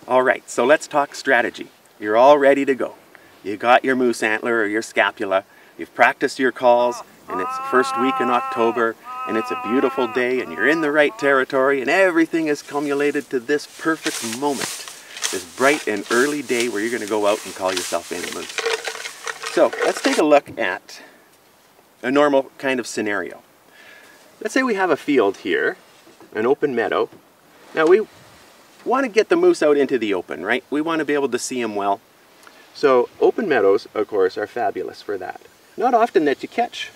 All right, so let's talk strategy. You're all ready to go. You got your moose antler or your scapula. You've practiced your calls, and it's the first week in October, and it's a beautiful day, and you're in the right territory, and everything is cumulated to this perfect moment, this bright and early day where you're going to go out and call yourself in a moose. So let's take a look at a normal kind of scenario. Let's say we have a field here, an open meadow. Now we want to get the moose out into the open, right? We want to be able to see him well. So open meadows, of course, are fabulous for that. Not often that you catch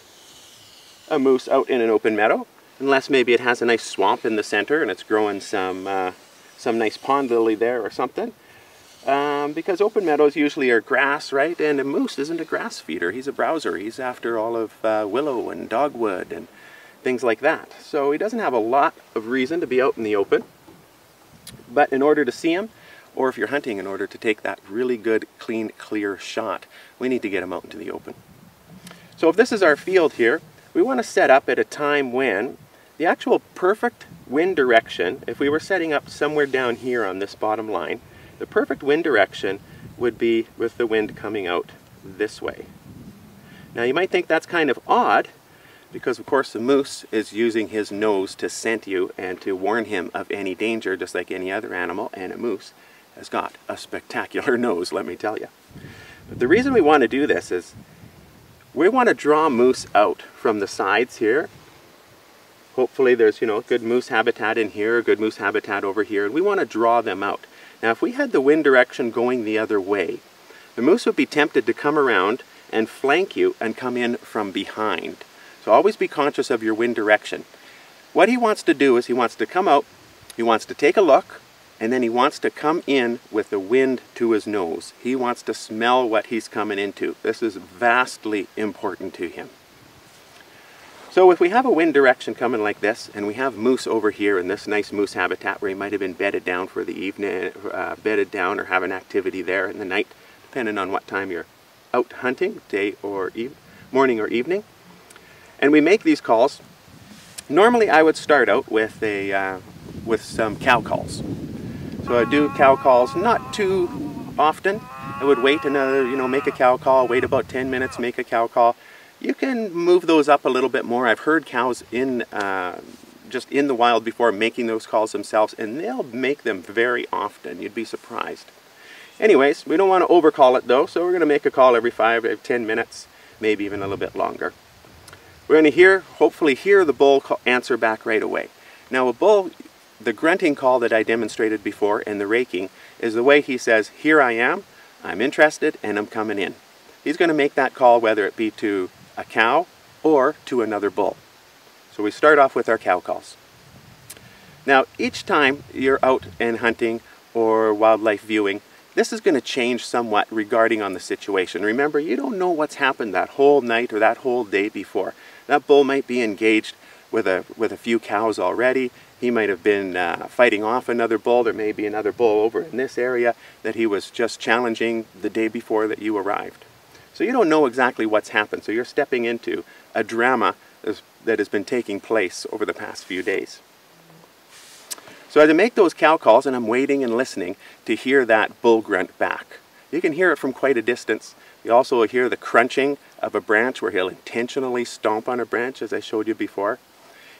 a moose out in an open meadow, unless maybe it has a nice swamp in the center and it's growing some nice pond lily there or something. Because open meadows usually are grass, right? And a moose isn't a grass feeder. He's a browser. He's after all of willow and dogwood and things like that. So he doesn't have a lot of reason to be out in the open. But in order to see him, or if you're hunting, in order to take that really good, clean, clear shot, we need to get him out into the open. So if this is our field here, we want to set up at a time when the actual perfect wind direction, if we were setting up somewhere down here on this bottom line, the perfect wind direction would be with the wind coming out this way. Now you might think that's kind of odd, because of course the moose is using his nose to scent you and to warn him of any danger, just like any other animal, and a moose has got a spectacular nose, let me tell you. But the reason we want to do this is we want to draw moose out from the sides here. Hopefully there's, good moose habitat in here, good moose habitat over here, and we want to draw them out. Now if we had the wind direction going the other way, the moose would be tempted to come around and flank you and come in from behind. So always be conscious of your wind direction. What he wants to do is he wants to come out, he wants to take a look, and then he wants to come in with the wind to his nose. He wants to smell what he's coming into. This is vastly important to him. So if we have a wind direction coming like this, and we have moose over here in this nice moose habitat where he might have been bedded down for the evening, bedded down or have an activity there in the night, depending on what time you're out hunting, day or morning or evening. And we make these calls. Normally I would start out with some cow calls. So I do cow calls not too often. I would wait another, make a cow call, wait about 10 minutes, make a cow call. You can move those up a little bit more. I've heard cows just in the wild before making those calls themselves, and they'll make them very often. You'd be surprised. Anyways, we don't want to overcall it though, so we're going to make a call every 5 or 10 minutes, maybe even a little bit longer. We're going to hopefully hear the bull answer back right away. Now a bull, the grunting call that I demonstrated before and the raking is the way he says, here I am, I'm interested, and I'm coming in. He's going to make that call whether it be to a cow or to another bull. So we start off with our cow calls. Now each time you're out and hunting or wildlife viewing, this is going to change somewhat regarding on the situation. Remember, you don't know what's happened that whole night or that whole day before. That bull might be engaged with a few cows already. He might have been fighting off another bull. There may be another bull over in this area that he was just challenging the day before that you arrived. So you don't know exactly what's happened. So you're stepping into a drama that has been taking place over the past few days. So as I make those cow calls, and I'm waiting and listening to hear that bull grunt back. You can hear it from quite a distance. You also hear the crunching of a branch where he'll intentionally stomp on a branch, as I showed you before.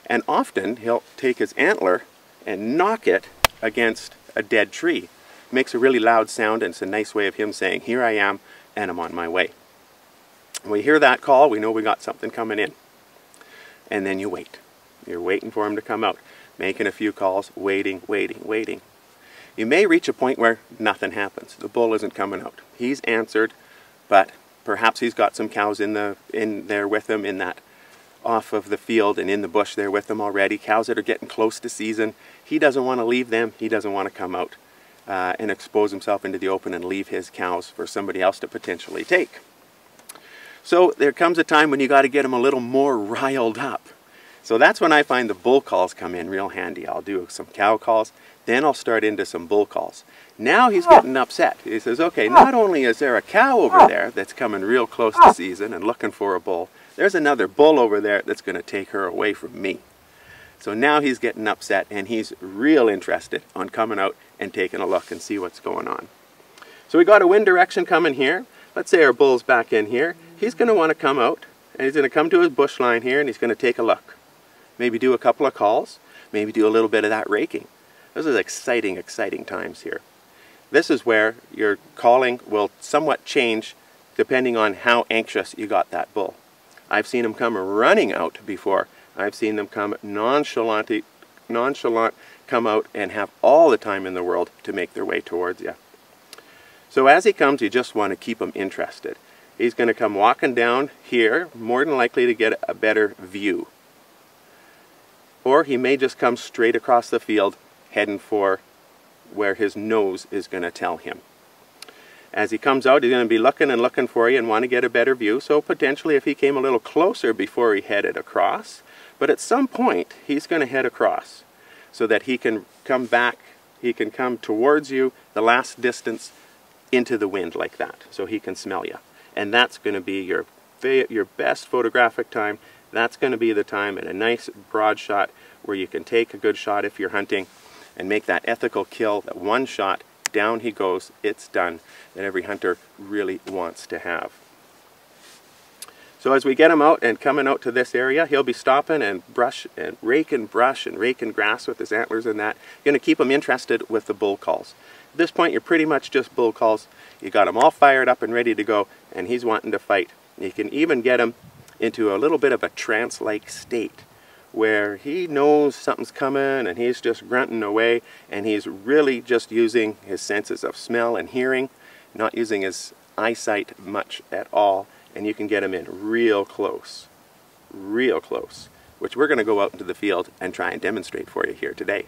And often he'll take his antler and knock it against a dead tree. It makes a really loud sound, and it's a nice way of him saying, here I am, and I'm on my way. When we hear that call, we know we got something coming in. And then you wait. You're waiting for him to come out, making a few calls, waiting, waiting, waiting. You may reach a point where nothing happens. The bull isn't coming out. He's answered, but perhaps he's got some cows in there with him, in that off of the field and in the bush there with him already. Cows that are getting close to season. He doesn't want to leave them. He doesn't want to come out and expose himself into the open and leave his cows for somebody else to potentially take. So there comes a time when you got to get him a little more riled up. So that's when I find the bull calls come in real handy. I'll do some cow calls, then I'll start into some bull calls. Now he's getting upset. He says, okay, not only is there a cow over there that's coming real close to season and looking for a bull, there's another bull over there that's going to take her away from me. So now he's getting upset, and he's real interested on coming out and taking a look and see what's going on. So we got a wind direction coming here. Let's say our bull's back in here. He's going to want to come out, and he's going to come to his bush line here, and he's going to take a look. Maybe do a couple of calls, maybe do a little bit of that raking. This is exciting, exciting times here. This is where your calling will somewhat change depending on how anxious you got that bull. I've seen them come running out before. I've seen them come nonchalant come out and have all the time in the world to make their way towards you. So as he comes, you just want to keep him interested. He's going to come walking down here, more than likely to get a better view. Or he may just come straight across the field, heading for where his nose is going to tell him. As he comes out, he's going to be looking and looking for you and want to get a better view. So potentially if he came a little closer before he headed across, but at some point he's going to head across so that he can come back, he can come towards you the last distance into the wind like that, so he can smell you. And that's going to be your best photographic time. That's going to be the time at a nice broad shot where you can take a good shot if you're hunting and make that ethical kill, that one shot, down he goes, it's done, that every hunter really wants to have. So as we get him out and coming out to this area, he'll be stopping and brush and rake and brush and rake and grass with his antlers and that. You're going to keep him interested with the bull calls. At this point, you're pretty much just bull calls. You got him all fired up and ready to go, and he's wanting to fight. You can even get him into a little bit of a trance-like state where he knows something's coming and he's just grunting away, and he's really just using his senses of smell and hearing, not using his eyesight much at all, and you can get him in real close, which we're going to go out into the field and try and demonstrate for you here today.